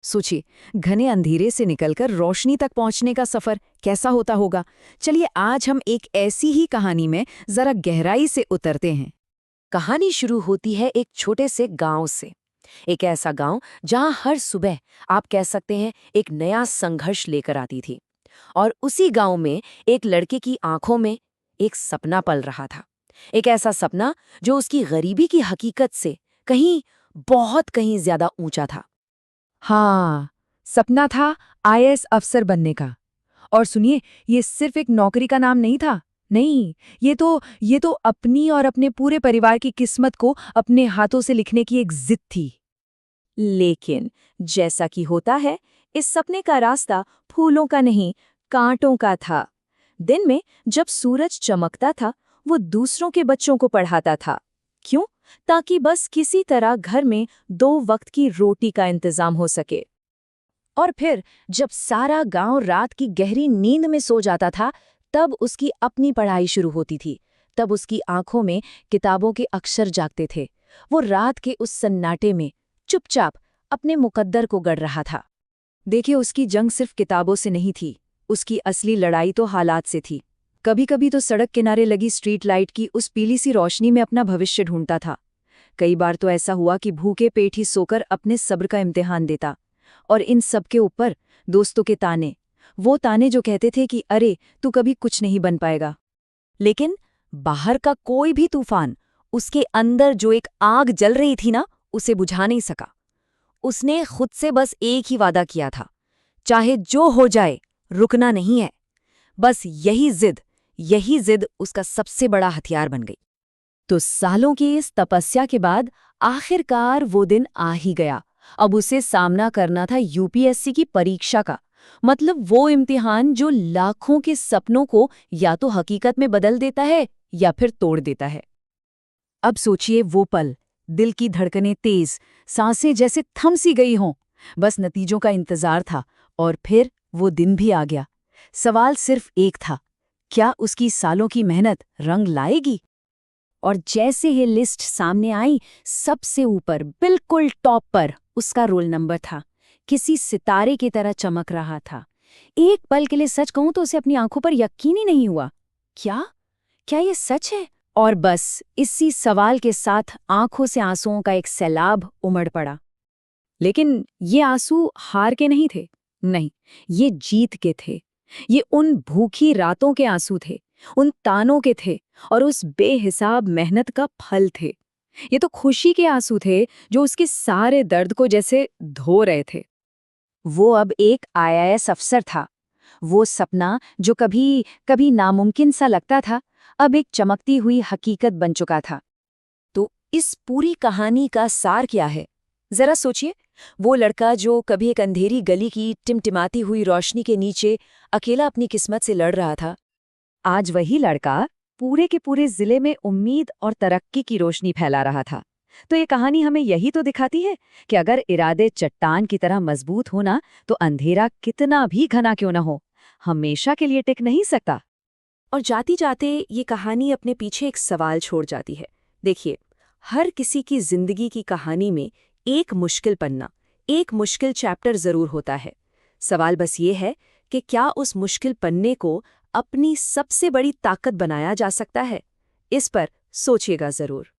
सोचिए, घने अंधेरे से निकलकर रोशनी तक पहुंचने का सफर कैसा होता होगा। चलिए आज हम एक ऐसी ही कहानी में जरा गहराई से उतरते हैं। कहानी शुरू होती है एक छोटे से गांव से। एक ऐसा गांव जहां हर सुबह आप कह सकते हैं एक नया संघर्ष लेकर आती थी। और उसी गांव में एक लड़के की आंखों में एक सपना पल रहा था। एक ऐसा सपना जो उसकी गरीबी की हकीकत से कहीं ज्यादा ऊंचा था। हाँ, सपना था आईएएस अफसर बनने का। और सुनिए, ये सिर्फ एक नौकरी का नाम नहीं था। नहीं, ये तो अपनी और अपने पूरे परिवार की किस्मत को अपने हाथों से लिखने की एक जिद थी। लेकिन जैसा कि होता है, इस सपने का रास्ता फूलों का नहीं, कांटों का था। दिन में जब सूरज चमकता था, वो दूसरों के बच्चों को पढ़ाता था। क्यों? ताकि बस किसी तरह घर में 2 वक्त की रोटी का इंतजाम हो सके। और फिर जब सारा गांव रात की गहरी नींद में सो जाता था, तब उसकी अपनी पढ़ाई शुरू होती थी। तब उसकी आंखों में किताबों के अक्षर जागते थे। वो रात के उस सन्नाटे में चुपचाप अपने मुकद्दर को गढ़ रहा था। देखिए, उसकी जंग सिर्फ किताबों से नहीं थी, उसकी असली लड़ाई तो हालात से थी। कभी कभी तो सड़क किनारे लगी स्ट्रीट लाइट की उस पीली सी रोशनी में अपना भविष्य ढूंढता था। कई बार तो ऐसा हुआ कि भूखे पेट ही सोकर अपने सब्र का इम्तिहान देता। और इन सब के ऊपर दोस्तों के ताने, वो ताने जो कहते थे कि अरे तू कभी कुछ नहीं बन पाएगा। लेकिन बाहर का कोई भी तूफान उसके अंदर जो एक आग जल रही थी ना, उसे बुझा नहीं सका। उसने खुद से बस एक ही वादा किया था, चाहे जो हो जाए रुकना नहीं है। बस यही जिद उसका सबसे बड़ा हथियार बन गई। तो सालों की इस तपस्या के बाद आखिरकार वो दिन आ ही गया। अब उसे सामना करना था यूपीएससी की परीक्षा का। मतलब वो इम्तिहान जो लाखों के सपनों को या तो हकीकत में बदल देता है या फिर तोड़ देता है। अब सोचिए वो पल, दिल की धड़कनें तेज, सांसें जैसे थम सी गई हों। बस नतीजों का इंतजार था। और फिर वो दिन भी आ गया। सवाल सिर्फ एक था, क्या उसकी सालों की मेहनत रंग लाएगी? और जैसे ही लिस्ट सामने आई, सबसे ऊपर बिल्कुल टॉप पर उसका रोल नंबर था। किसी सितारे की तरह चमक रहा था। एक पल के लिए सच कहूं तो उसे अपनी आंखों पर यकीन ही नहीं हुआ। क्या क्या ये सच है? और बस इसी सवाल के साथ आंखों से आंसुओं का एक सैलाब उमड़ पड़ा। लेकिन ये आंसू हार के नहीं थे। नहीं, ये जीत के थे। ये उन भूखी रातों के आंसू थे, उन तानों के थे, और उस बेहिसाब मेहनत का फल थे। ये तो खुशी के आंसू थे जो उसके सारे दर्द को जैसे धो रहे थे। वो अब एक आईएएस अफसर था। वो सपना जो कभी कभी नामुमकिन सा लगता था, अब एक चमकती हुई हकीकत बन चुका था। तो इस पूरी कहानी का सार क्या है? जरा सोचिए, वो लड़का जो कभी एक अंधेरी गली की टिमटिमाती हुई रोशनी के नीचे अकेला अपनी किस्मत से लड़ रहा था, आज वही लड़का पूरे के पूरे जिले में उम्मीद और तरक्की की रोशनी फैला रहा था। तो ये कहानी हमें यही तो दिखाती है कि अगर इरादे चट्टान की तरह मजबूत होना, तो अंधेरा कितना भी घना क्यों न हो, हमेशा के लिए टिक नहीं सकता। और जाती जाते ये कहानी अपने पीछे एक सवाल छोड़ जाती है। देखिए, हर किसी की जिंदगी की कहानी में एक मुश्किल पन्ना, एक मुश्किल चैप्टर जरूर होता है। सवाल बस ये है कि क्या उस मुश्किल पन्ने को अपनी सबसे बड़ी ताकत बनाया जा सकता है? इस पर सोचिएगा जरूर।